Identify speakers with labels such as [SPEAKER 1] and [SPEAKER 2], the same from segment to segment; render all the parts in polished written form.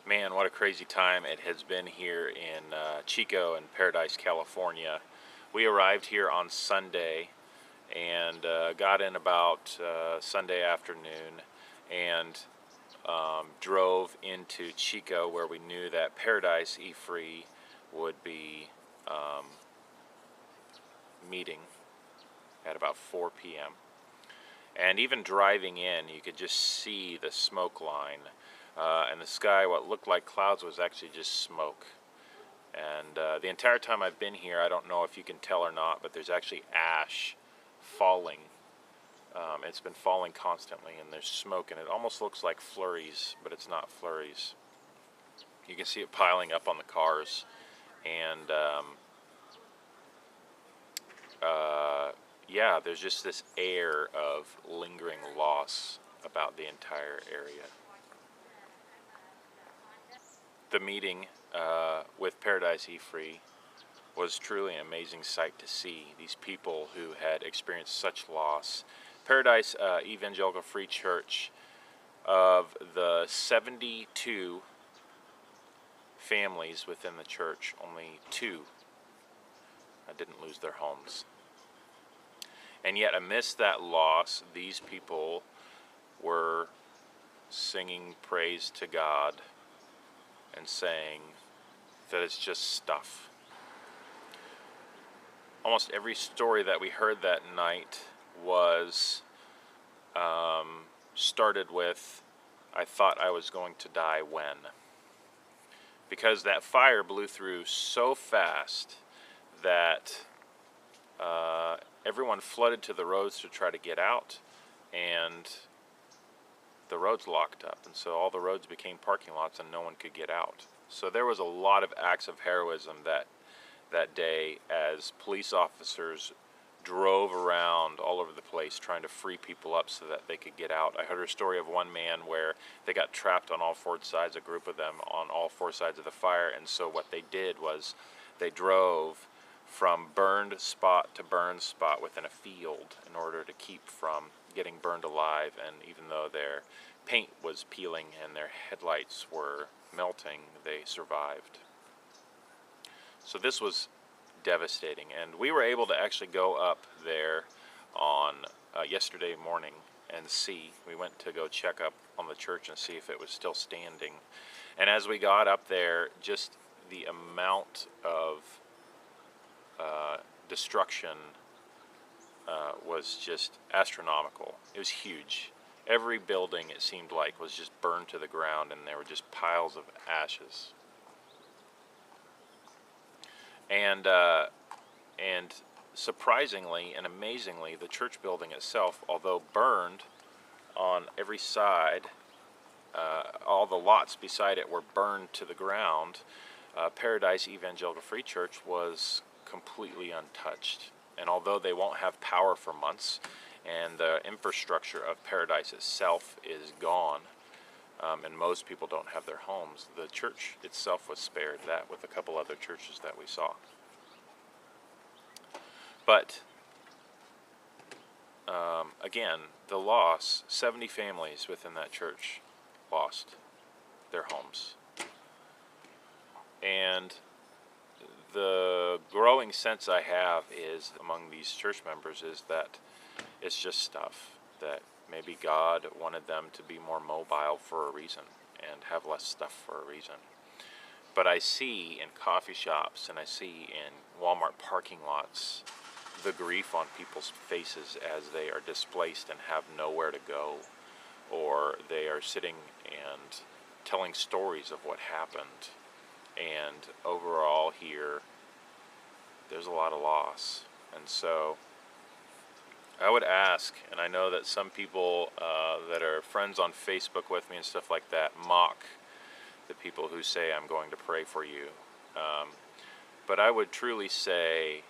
[SPEAKER 1] Man, what a crazy time it has been here in Chico and Paradise, California. We arrived here on Sunday and got in about Sunday afternoon and drove into Chico, where we knew that Paradise E-Free would be meeting at about 4 p.m. And even driving in, you could just see the smoke line. And the sky, what looked like clouds, was actually just smoke. And the entire time I've been here, I don't know if you can tell or not, but there's actually ash falling. It's been falling constantly, and there's smoke, and it almost looks like flurries, but it's not flurries. You can see it piling up on the cars, and yeah, there's just this air of lingering loss about the entire area. The meeting with Paradise E-Free was truly an amazing sight to see. These people who had experienced such loss. Paradise Evangelical Free Church, of the 72 families within the church, only 2 didn't lose their homes. And yet amidst that loss, these people were singing praise to God and saying that it's just stuff. Almost every story that we heard that night was started with, "I thought I was going to die when." Because that fire blew through so fast that everyone flooded to the roads to try to get out, and the roads locked up, and so all the roads became parking lots and no one could get out. So there was a lot of acts of heroism that day, as police officers drove around all over the place trying to free people up so that they could get out. I heard a story of one man where they got trapped on all 4 sides, a group of them on all 4 sides of the fire, and so what they did was they drove from burned spot to burned spot within a field in order to keep from getting burned alive. And even though their paint was peeling and their headlights were melting, they survived. So this was devastating, and we were able to actually go up there on yesterday morning and see. We went to go check up on the church and see if it was still standing. And as we got up there, just the amount of destruction was just astronomical. It was huge. Every building, it seemed like, was just burned to the ground, and there were just piles of ashes. And surprisingly and amazingly, the church building itself, although burned on every side, all the lots beside it were burned to the ground. Paradise Evangelical Free Church was completely untouched. And although they won't have power for months, and the infrastructure of Paradise itself is gone, and most people don't have their homes, the church itself was spared, that with a couple other churches that we saw. But again, the loss, 70 families within that church lost their homes. And the growing sense I have is among these church members is that it's just stuff, that maybe God wanted them to be more mobile for a reason and have less stuff for a reason. But I see in coffee shops and I see in Walmart parking lots the grief on people's faces as they are displaced and have nowhere to go, or they are sitting and telling stories of what happened. And overall here, there's a lot of loss. And so I would ask, and I know that some people that are friends on Facebook with me and stuff like that mock the people who say I'm going to pray for you. But I would truly say,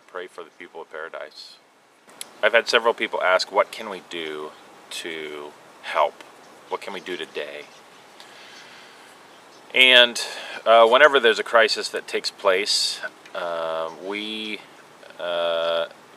[SPEAKER 1] pray for the people of Paradise. I've had several people ask, what can we do to help? What can we do today? And whenever there's a crisis that takes place, we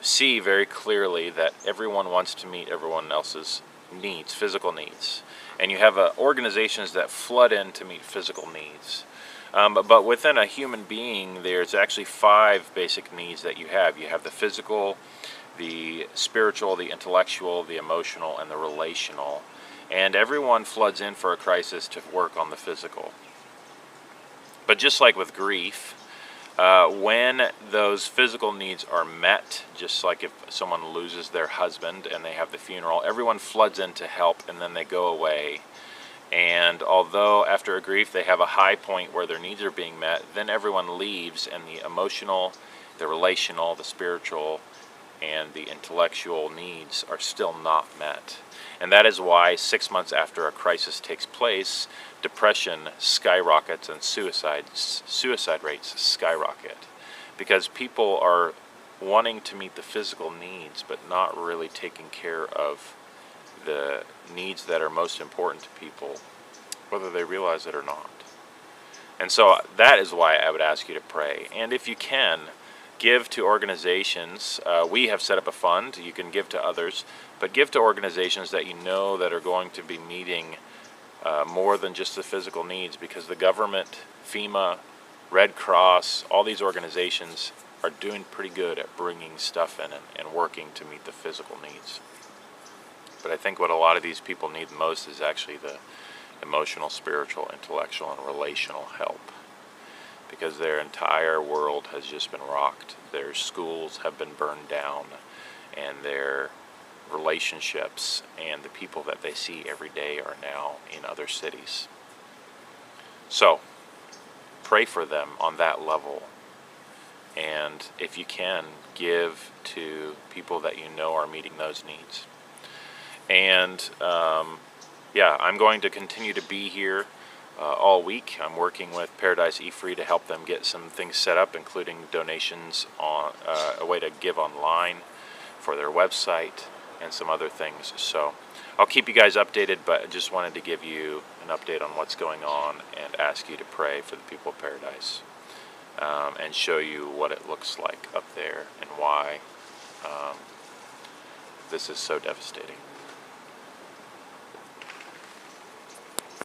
[SPEAKER 1] see very clearly that everyone wants to meet everyone else's needs, physical needs. And you have organizations that flood in to meet physical needs. But within a human being, there's actually 5 basic needs that you have. You have the physical, the spiritual, the intellectual, the emotional, and the relational. And everyone floods in for a crisis to work on the physical. But just like with grief, when those physical needs are met, just like if someone loses their husband and they have the funeral, everyone floods in to help, and then they go away. And although after a grief they have a high point where their needs are being met, then everyone leaves, and the emotional, the relational, the spiritual, and the intellectual needs are still not met. And that is why 6 months after a crisis takes place, depression skyrockets and suicide rates skyrocket, because people are wanting to meet the physical needs but not really taking care of the needs that are most important to people, whether they realize it or not. And so that is why I would ask you to pray. And if you can, give to organizations. We have set up a fund. You can give to others, but give to organizations that you know that are going to be meeting more than just the physical needs, because the government, FEMA, Red Cross, all these organizations are doing pretty good at bringing stuff in and working to meet the physical needs. But I think what a lot of these people need most is actually the emotional, spiritual, intellectual, and relational help, because their entire world has just been rocked. Their schools have been burned down, and their relationships and the people that they see every day are now in other cities. So pray for them on that level, and if you can, give to people that you know are meeting those needs. And I'm going to continue to be here all week. I'm working with Paradise E-Free to help them get some things set up, including donations on a way to give online for their website and some other things. So I'll keep you guys updated, but I just wanted to give you an update on what's going on and ask you to pray for the people of Paradise, and show you what it looks like up there and why this is so devastating.